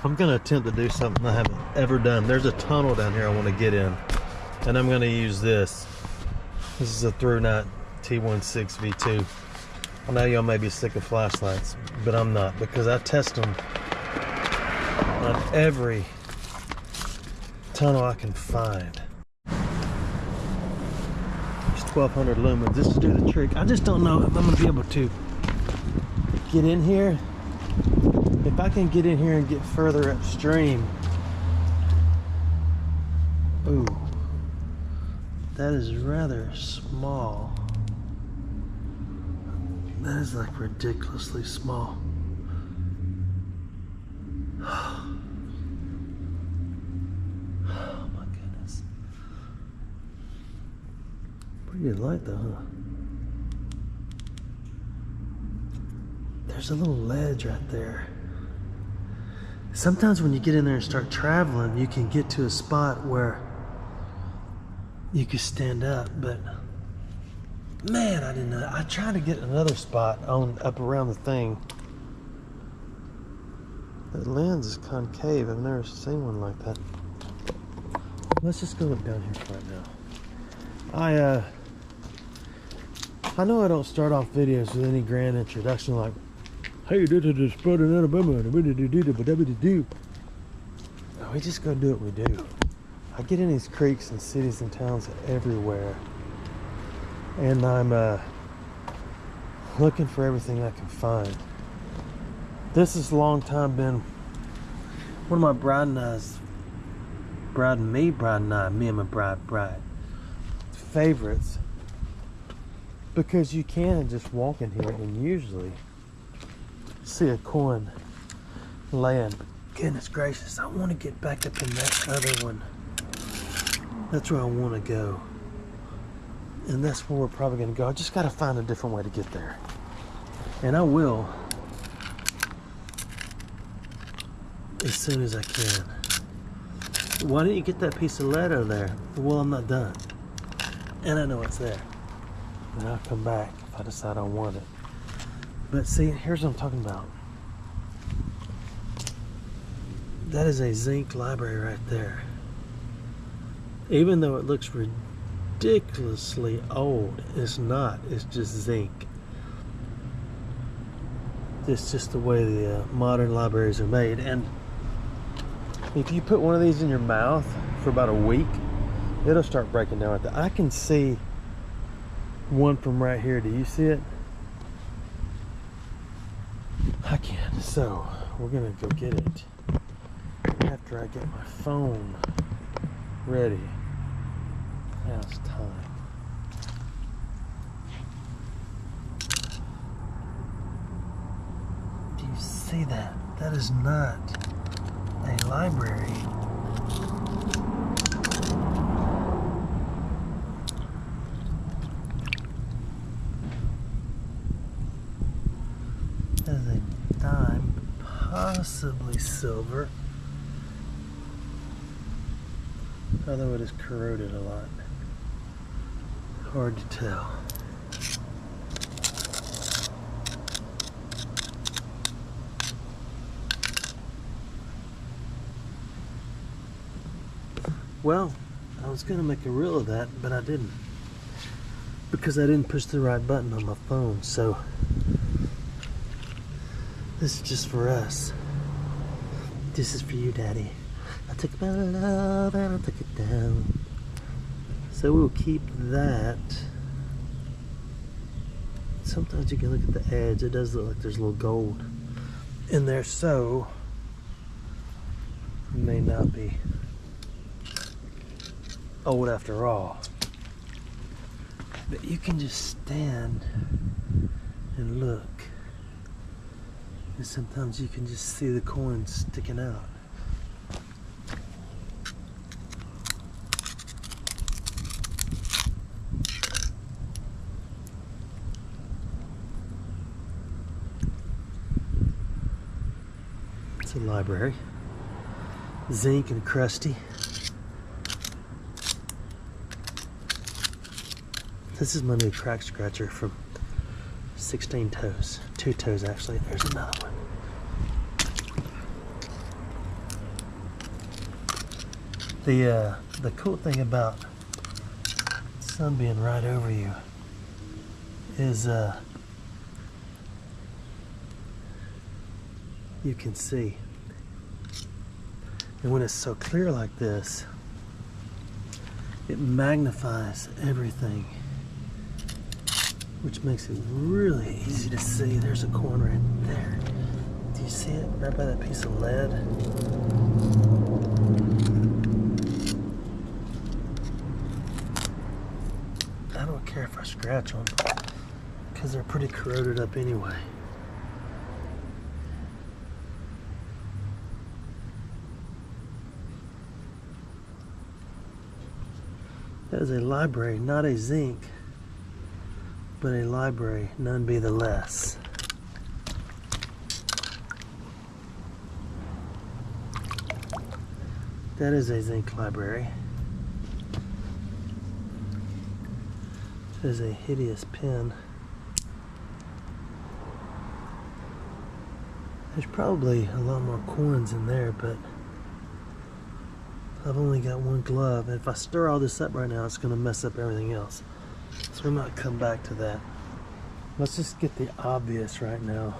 I'm gonna attempt to do something I haven't ever done. There's a tunnel down here I want to get in, and I'm gonna use this. This is a ThuNiteT1S V2. I know y'all may be sick of flashlights, but I'm not, because I test them on every tunnel I can find. It's 1200 lumens. This will do the trick. I just don't know if I'm gonna be able to get in here. If I can get in here and get further upstream. Ooh, that is rather small. That is like ridiculously small. Oh my goodness. Pretty good light though, huh? There's a little ledge right there. Sometimes when you get in there and start traveling, you can get to a spot where you can stand up, but man, I didn't know that. I tried to get another spot up around the thing. The lens is concave. I've never seen one like that. Let's just go look down here for right now. I know I don't start off videos with any grand introduction like, hey, this is the spot in Alabama. We just go do what we do. I get in these creeks and cities and towns everywhere, and I'm looking for everything I can find. This has a long time been one of my bride and my bride favorites, because you can just walk in here and usually see a coin laying. Goodness gracious, I want to get back up in that other one. That's where I want to go, and that's where we're probably going to go. I just got to find a different way to get there, and I will as soon as I can. Why didn't you get that piece of lead over there? Well, I'm not done, and I know it's there, and I'll come back if I decide I want it. But see, here's what I'm talking about. That is a zinc library right there. Even though it looks ridiculously old, it's not. It's just zinc. It's just the way the modern libraries are made. And if you put one of these in your mouth for about a week, it'll start breaking down right there. I can see one from right here. Do you see it? I can. So we're gonna go get it after I get my phone ready. Now it's time. Do you see that? That is not a library. That is a dime, possibly silver. Although it is corroded a lot. Hard to tell. Well, I was going to make a reel of that, but I didn't. Because I didn't push the right button on my phone, so this is just for us. This is for you, Daddy. I took my love and I took it down. So we'll keep that. Sometimes you can look at the edge. It does look like there's a little gold in there, so it may not be old after all. But you can just stand and look, and sometimes you can just see the coins sticking out. It's a library, zinc and crusty. This is my new crack scratcher from 16 toes. 2 toes actually. There's another one. The cool thing about the sun being right over you is you can see. And when it's so clear like this, it magnifies everything, which makes it really easy to see. There's a corn right there. Do you see it? Right by that piece of lead? I don't care if I scratch them, because they're pretty corroded up anyway. That is a library, not a zinc, but a library, none be the less. That is a zinc library. That is a hideous pen. There's probably a lot more coins in there, but I've only got one glove, and if I stir all this up right now, it's going to mess up everything else. So we might come back to that. Let's just get the obvious right now.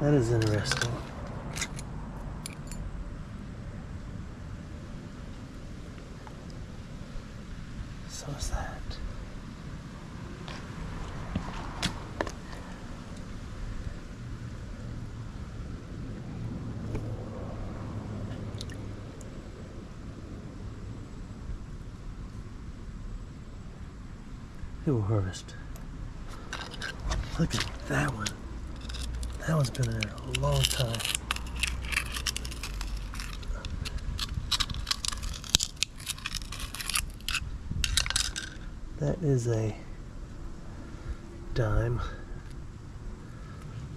That is interesting. So is that. It will harvest. Look at that one. That one's been in there a long time. That is a dime.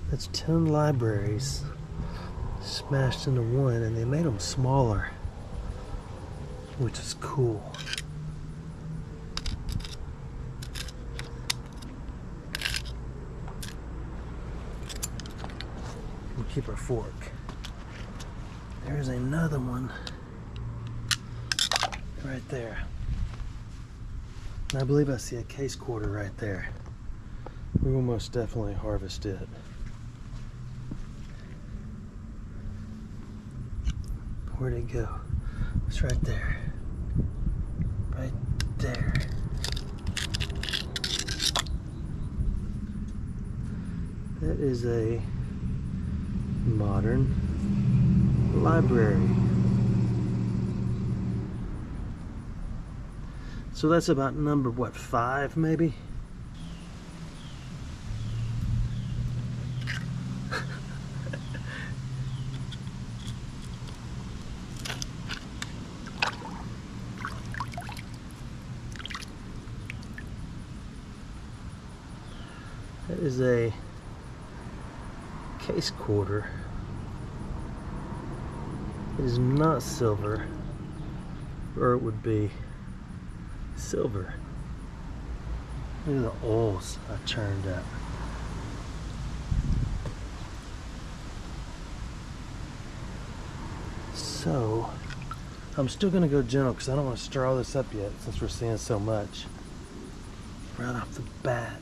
That's 10 libraries smashed into one, and they made them smaller, which is cool. We'll keep our fork. There's another one right there. And I believe I see a case quarter right there. We will most definitely harvest it. Where'd it go? It's right there. Right there. That is a modern library. So that's about number, what, 5 maybe? That is a case quarter. It is not silver, or it would be silver. Look at the oils I churned up. So, I'm still going to go gentle because I don't want to stir all this up yet since we're seeing so much right off the bat.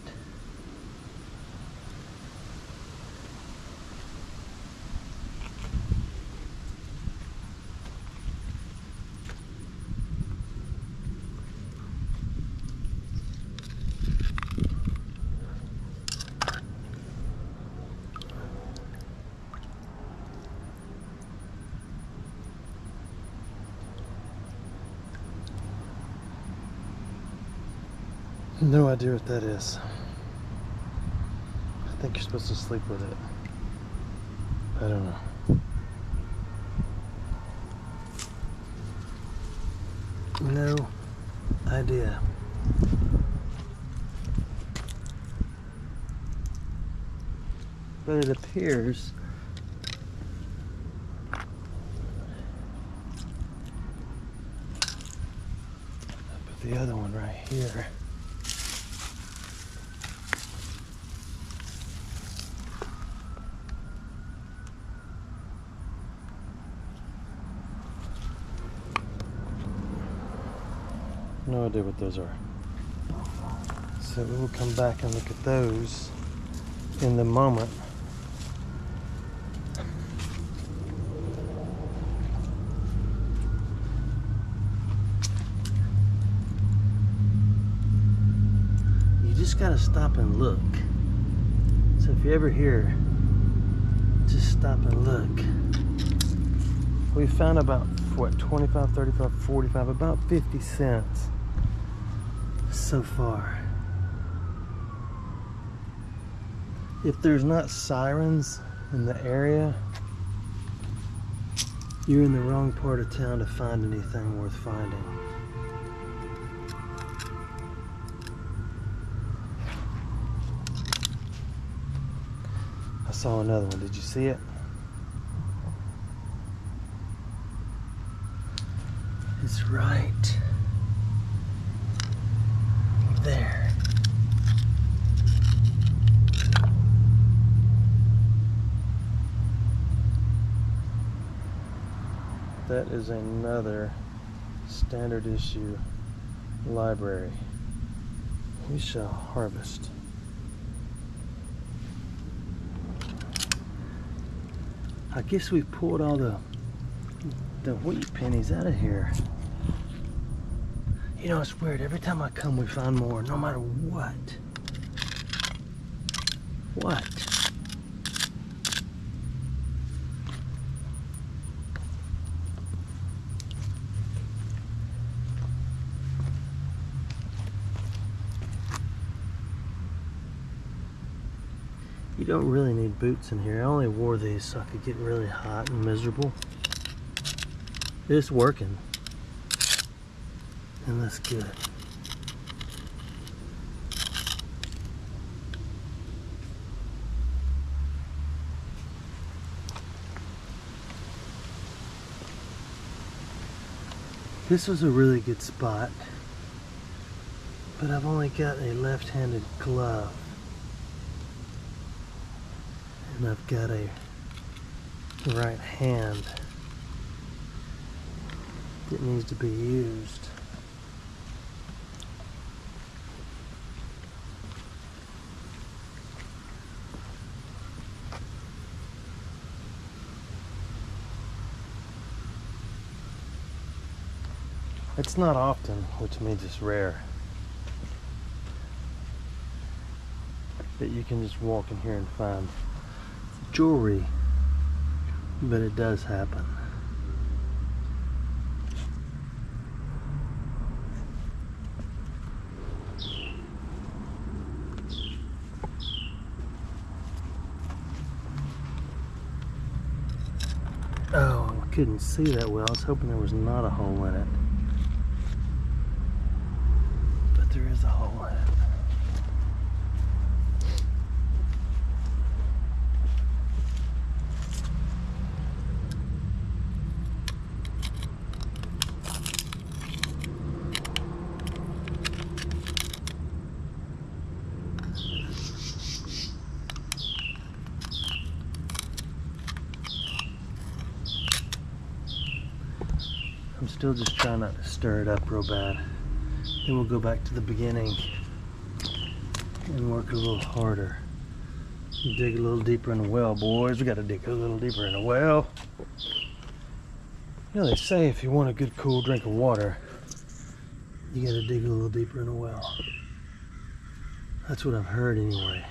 No idea what that is. I think you're supposed to sleep with it. I don't know. No idea. But it appears I put the other one right here. no idea what those are. So we'll come back and look at those in the moment. You just gotta stop and look. So if you're ever here, just stop and look. We found about, what, 25, 35, 45, about 50 cents so far. If there's not sirens in the area, you're in the wrong part of town to find anything worth finding. I saw another one. Did you see it? It's right there. That is another standard issue library. We shall harvest. I guess we pulled all the wheat pennies out of here. You know, it's weird. Every time I come, we find more, no matter what. What? You don't really need boots in here. I only wore these so I could get really hot and miserable. It's working. And that's good. This was a really good spot, but I've only got a left-handed glove. And I've got a right hand that needs to be used. It's not often, which means it's rare, that you can just walk in here and find jewelry, but it does happen. Oh, I couldn't see that well. I was hoping there was not a hole in it. But there is a hole in it. I'm still just trying not to stir it up real bad. Then we'll go back to the beginning and work a little harder. Dig a little deeper in the well, boys. We got to dig a little deeper in the well. You know, they say if you want a good cool drink of water, you got to dig a little deeper in the well. That's what I've heard anyway.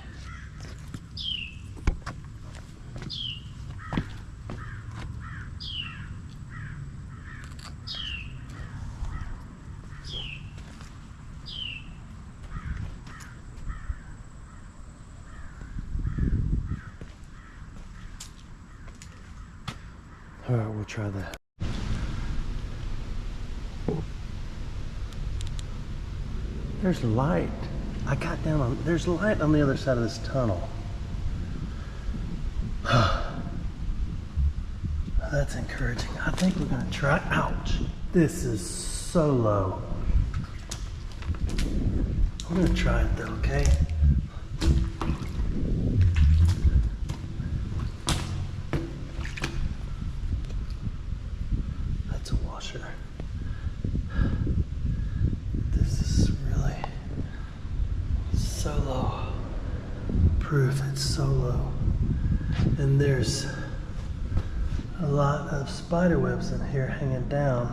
All right, we'll try that. There's light. I got down on, there's light on the other side of this tunnel. That's encouraging. I think we're gonna try, ouch. This is so low. I'm gonna try it though, okay? so low. Proof it's so low. And there's a lot of spider webs in here hanging down.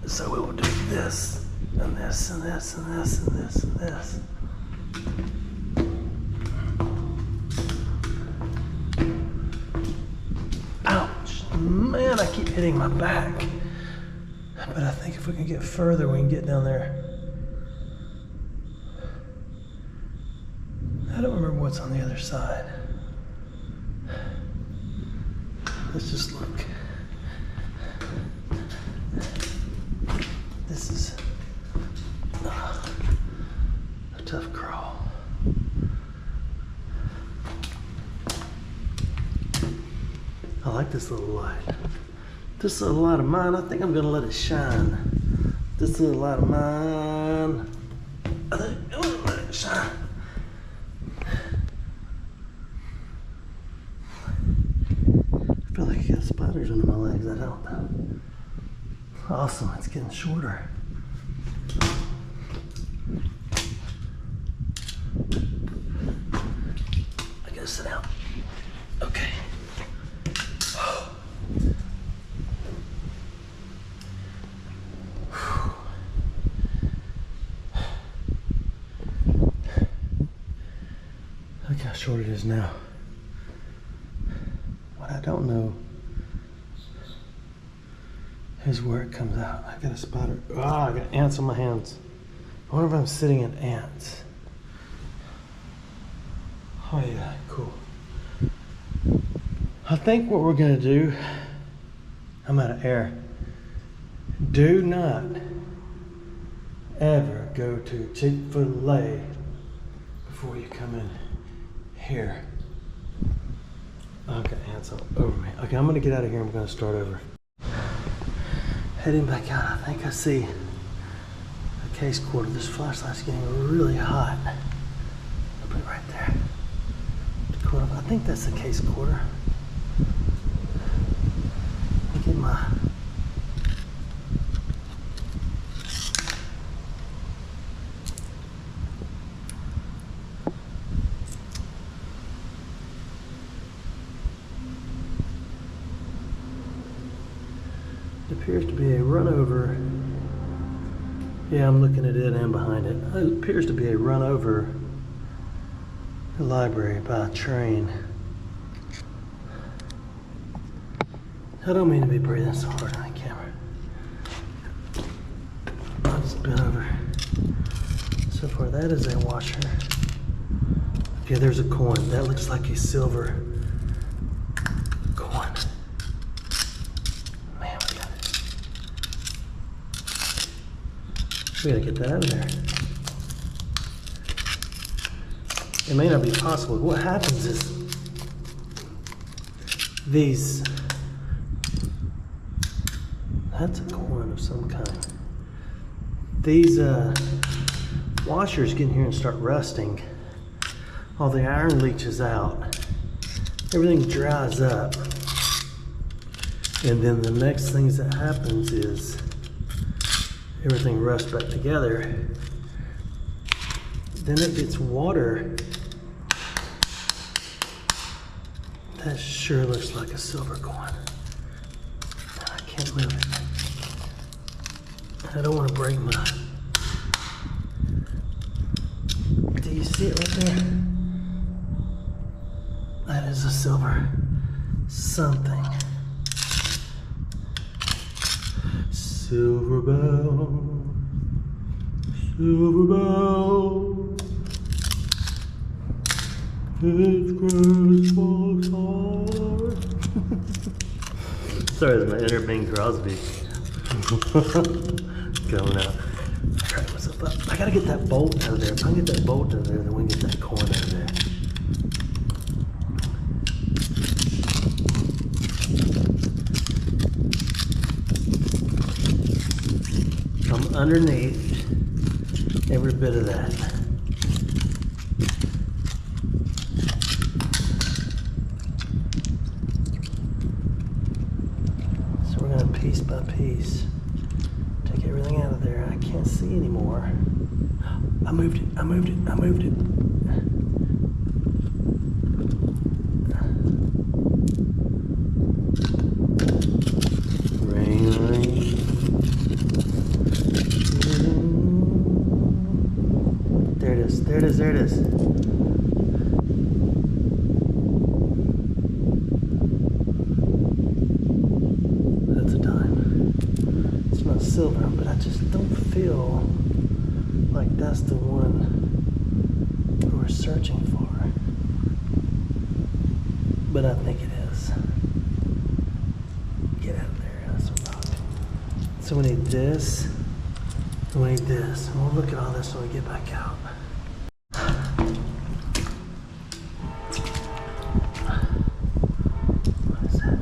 So we will do this, and this, and this, and this, and this, and this. Ouch, man, I keep hitting my back. But I think if we can get further, we can get down there. I don't remember what's on the other side. Let's just look. This is a tough crawl. I like this little light. This little light of mine, I think I'm gonna let it shine. This little light of mine, I think I'm gonna let it shine. I feel like I got spiders under my legs, I don't know. Awesome, it's getting shorter. I gotta sit down. Okay. Look how short it is now. What I don't know is where it comes out. I got a spider. I got ants on my hands. I wonder if I'm sitting in ants. Oh yeah, cool. I think what we're gonna do, I'm out of air. Do not ever go to Chick-fil-A before you come in here. I've got ants all over me. Okay, I'm gonna get out of here. I'm gonna start over. Heading back out, I think I see a case quarter. This flashlight's getting really hot. I'll put it right there. I think that's the case quarter. Let me get my... It appears to be a run over. Yeah, I'm looking at it and behind it. It appears to be a run over the library by a train. I don't mean to be breathing so hard on the camera. I'll just bend over. So far, that is a washer. Okay, there's a coin. That looks like a silver coin. Man, we gotta get that out of there. It may not be possible. What happens is these, that's a coin of some kind. These washers get in here and start rusting. All the iron leaches out. Everything dries up. And then the next things that happens is everything rusts back together. Then it gets water. That sure looks like a silver coin. I can't move it. I don't want to break my... Do you see it right there? That is a silver something. Silver bell, silver bell. It's Christmas hard. Sorry, that's my inner Bing Crosby coming out. I cracked myself up. I gotta get that bolt out of there. If I can get that bolt out of there, then we can get that coin out of there. I'm underneath every bit of that. So we're gonna piece by piece take everything out of there. I can't see anymore. I moved it. I moved it. I moved it. Rain, rain. There it is. There it is. There it is. That's a dime. It's not silver, but I just don't feel like that's the one we're searching for. But I think it is. Get out of there. That's a rock. So we need this. And we need this. And we'll look at all this when we get back out. What is that?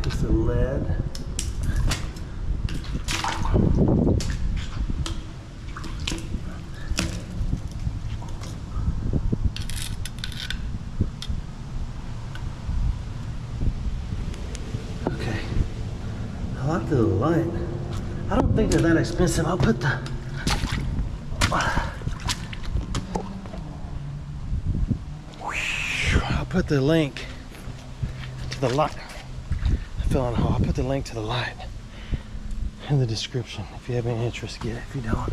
Piece of lead. I like the little light. I don't think they're that expensive. I'll put the... I'll put the link to the light. I fell in a hole. I'll put the link to the light in the description. If you have any interest, get it. If you don't,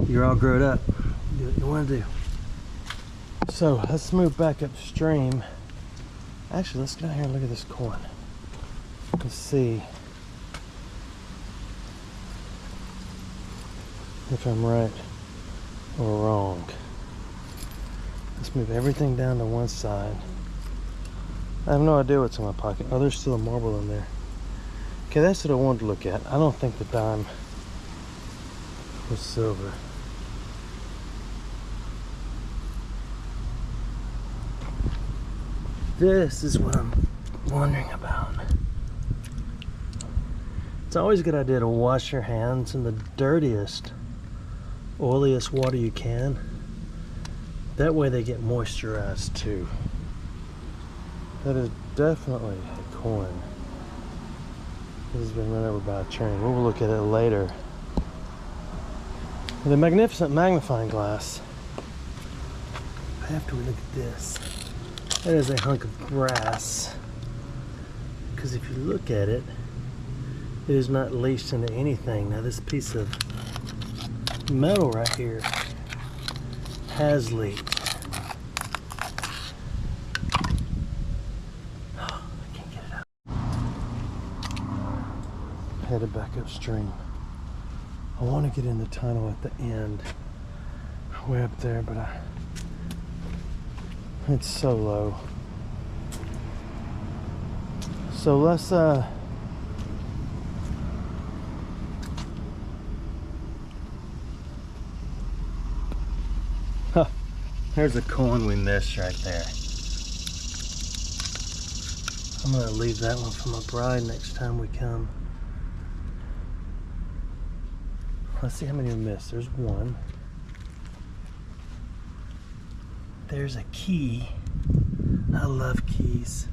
you're all grown up. Do what you want to do. So let's move back upstream. Actually, let's go down here and look at this coin. Let's see if I'm right or wrong. Let's move everything down to one side. I have no idea what's in my pocket. Oh, there's still a marble in there. Okay, that's what I wanted to look at. I don't think the dime was silver. This is what I'm wondering about. It's always a good idea to wash your hands in the dirtiest, oiliest water you can. That way they get moisturized too. That is definitely a coin. This has been run over by a train. We'll look at it later. With a magnificent magnifying glass. After we look at this, that is a hunk of brass. Because if you look at it, it is not leached into anything. Now this piece of metal right here has leaked. Oh, I can't get it out. Headed back upstream. I want to get in the tunnel at the end, way up there, but it's so low. So let's there's a coin we missed right there. I'm gonna leave that one for my bride next time we come. Let's see how many we missed. There's one. There's a key. I love keys.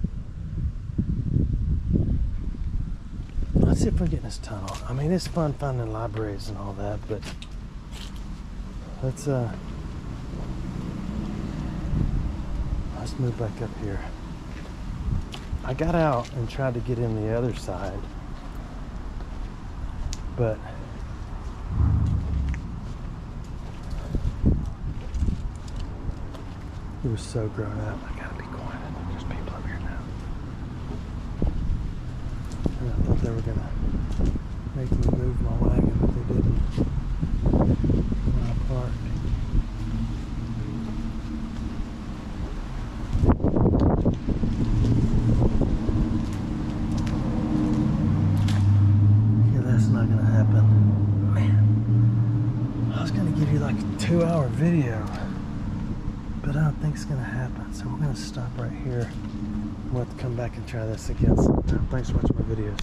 Let's see if we get in this tunnel. I mean, it's fun finding libraries and all that, but let's move back up here. I got out and tried to get in the other side, but it was so grown up. I gotta be quiet. There's people up here now. And I thought they were gonna make me move my wagon, but they didn't. When I parked. Not gonna happen. Man, I was gonna give you like a 2-hour video, but I don't think it's gonna happen. So we're gonna stop right here. We'll have to come back and try this again sometime. Thanks for watching my videos.